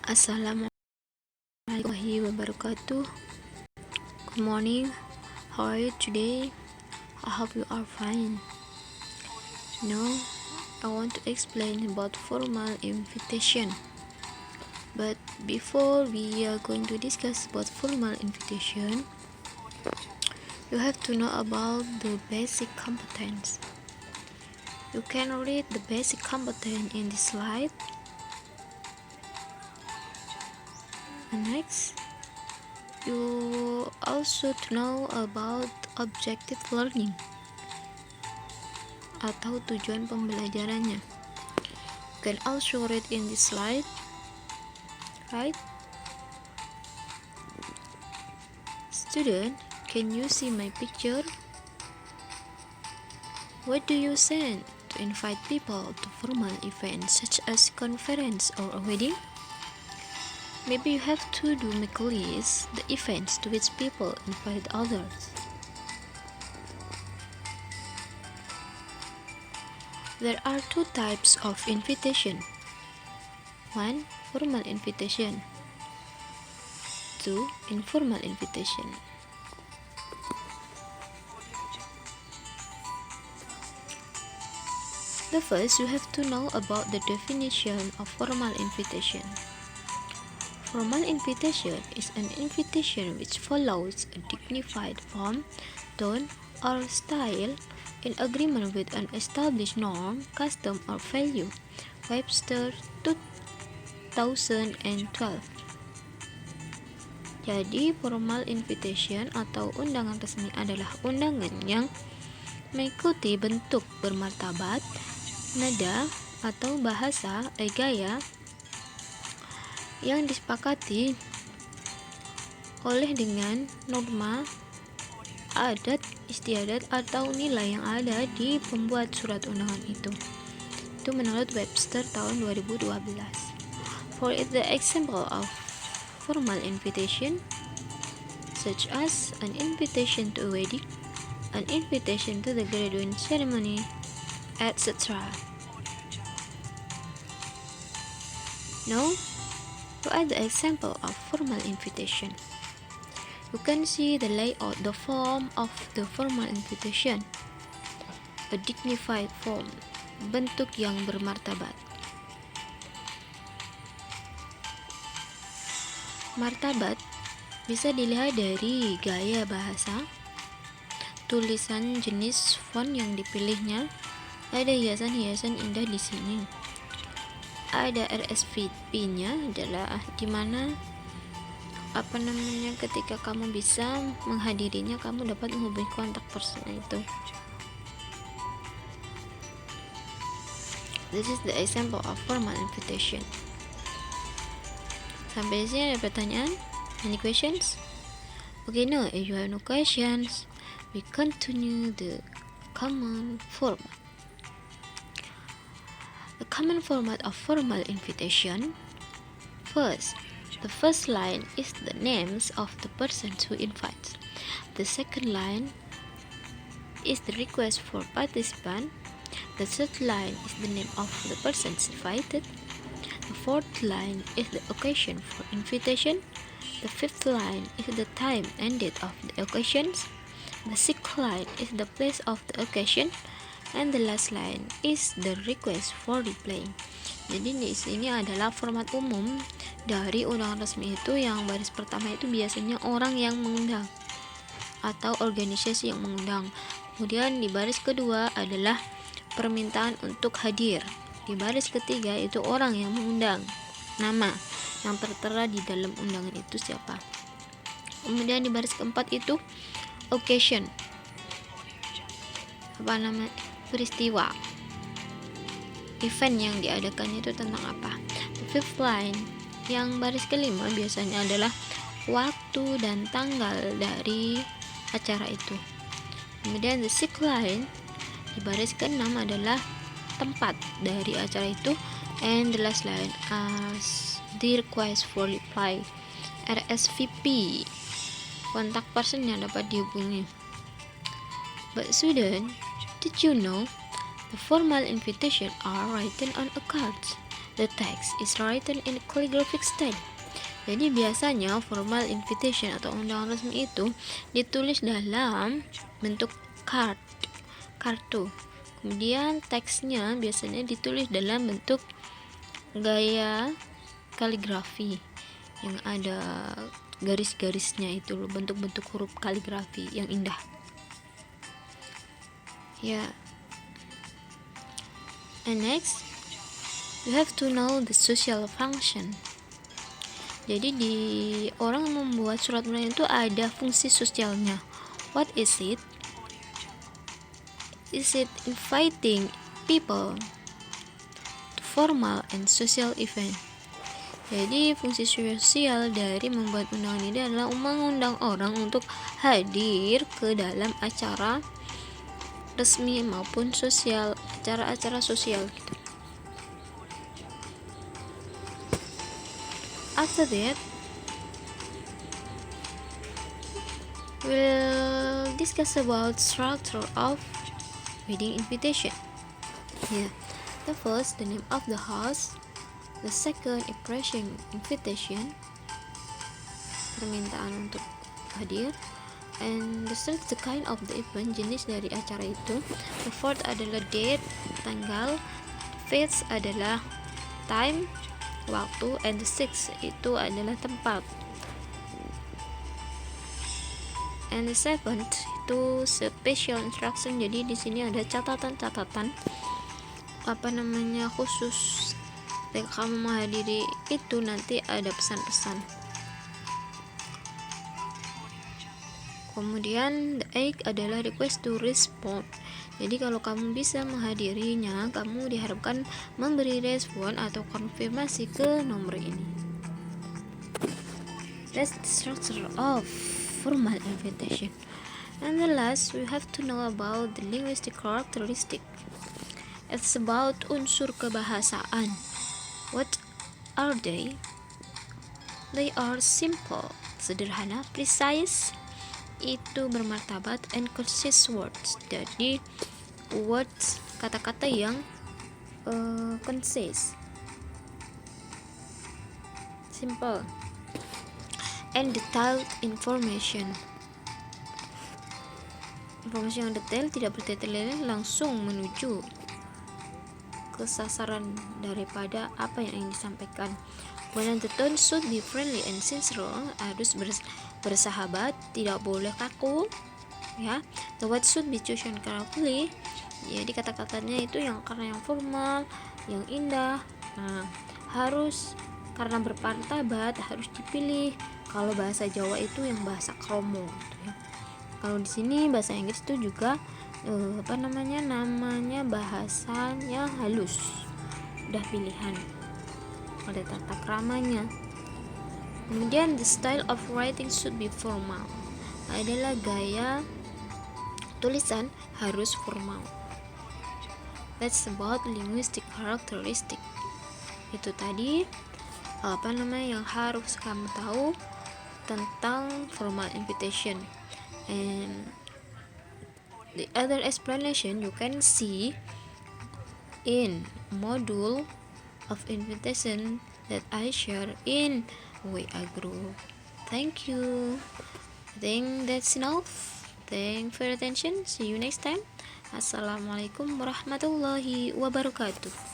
Assalamualaikum warahmatullahi wabarakatuh. Good morning. How are you today? I hope you are fine. Now, I want to explain about formal invitation. But before we are going to discuss about formal invitation, you have to know about the basic competence. You can read the basic competence in this slide. And next, you also to know about objective learning atau tujuan pembelajarannya. You can also read in this slide, right? Student, can you see my picture? What do you send to invite people to formal events such as conference or a wedding? Maybe you have to make a list the events to which people invite others. There are two types of invitation. 1. Formal invitation. 2. Informal invitation. The first, you have to know about the definition of formal invitation. Formal invitation is an invitation which follows a dignified form, tone, or style in agreement with an established norm, custom, or value. Webster 2012. Jadi, formal invitation atau undangan resmi adalah undangan yang mengikuti bentuk bermartabat, nada, atau bahasa gaya yang disepakati oleh dengan norma, adat istiadat, atau nilai yang ada di pembuat surat undangan itu. Itu menurut Webster tahun 2012. For the example of formal invitation, such as an invitation to a wedding, an invitation to the graduation ceremony, etc. Now, to add the example of formal invitation, you can see the layout, the form of the formal invitation. A dignified form, bentuk yang bermartabat. Martabat bisa dilihat dari gaya bahasa, tulisan, jenis font yang dipilihnya. Ada hiasan-hiasan indah di sini. Ada RSVP-nya, adalah dimana ketika kamu bisa menghadirinya, kamu dapat menghubungi kontak person itu. This is the example of formal invitation. Sampai di sini ada pertanyaan? Any questions? Okay, no, if you have no questions, we continue the common format. The common format of formal invitation. First, the first line is the names of the persons who invites. The second line is the request for participant. The third line is the name of the persons invited. The fourth line is the occasion for invitation. The fifth line is the time and date of the occasions. The sixth line is the place of the occasion. And the last line is the request for replying. Jadi di sini adalah format umum dari undangan resmi itu. Yang baris pertama itu biasanya orang yang mengundang atau organisasi yang mengundang. Kemudian di baris kedua adalah permintaan untuk hadir. Di baris ketiga itu orang yang mengundang, nama yang tertera di dalam undangan itu siapa. Kemudian di baris keempat itu occasion, peristiwa, event yang diadakannya itu tentang apa. The fifth line, yang baris kelima biasanya adalah waktu dan tanggal dari acara itu. Kemudian the sixth line, di baris keenam adalah tempat dari acara itu. And the last line as the request for reply, RSVP, kontak person yang dapat dihubungi. But student, did you know the formal invitation are written on a card? The text is written in calligraphic style. Jadi biasanya formal invitation atau undangan resmi itu ditulis dalam bentuk kartu. Kemudian teksnya biasanya ditulis dalam bentuk gaya kaligrafi yang ada garis-garisnya itu loh, bentuk-bentuk huruf kaligrafi yang indah. Ya. And next, you have to know the social function. Jadi di orang membuat surat undangan itu ada fungsi sosialnya. What is it? Is it inviting people to formal and social event? Jadi fungsi sosial dari membuat undangan ini adalah mengundang orang untuk hadir ke dalam acara resmi maupun sosial, acara-acara sosial gitu. After that, we'll discuss about structure of wedding invitation. Yeah, the first, the name of the house. The second, impression invitation, permintaan untuk hadir. And the third, the kind of the event, jenis dari acara itu. The fourth adalah date, tanggal. Fifth adalah time, waktu. And the sixth itu adalah tempat. And the seventh itu special instruction. Jadi di sini ada catatan-catatan khusus. Ketika kamu menghadiri itu nanti ada pesan-pesan. Kemudian the 8 adalah request to respond. Jadi kalau kamu bisa menghadirinya, kamu diharapkan memberi respon atau konfirmasi ke nomor ini. That's the structure of formal invitation. And the last, we have to know about the linguistic characteristic. It's about unsur kebahasaan. What are they? They are simple, sederhana, precise, itu bermartabat, and concise words. Jadi words, kata-kata yang concise, simple, and detailed information. Informasi yang detail, tidak bertele-tele, langsung menuju ke sasaran daripada apa yang ingin disampaikan. When the tone should be friendly and sincere, harus bersahabat, tidak boleh kaku, ya. The words should be chosen carefully. Jadi kata-katanya itu karena yang formal, yang indah. Nah, harus karena bermartabat harus dipilih. Kalau bahasa Jawa itu yang bahasa kromo gitu ya. Kalau di sini bahasa Inggris itu juga namanya bahasanya halus, udah pilihan, ada tata kramanya. Kemudian the style of writing should be formal, adalah gaya tulisan harus formal. That's about linguistic characteristic. Itu tadi yang harus kamu tahu tentang formal invitation. And the other explanation you can see in module of invitation that I share in WA group. Thank you. I think that's enough. Thanks for your attention. See you next time. Assalamualaikum warahmatullahi wabarakatuh.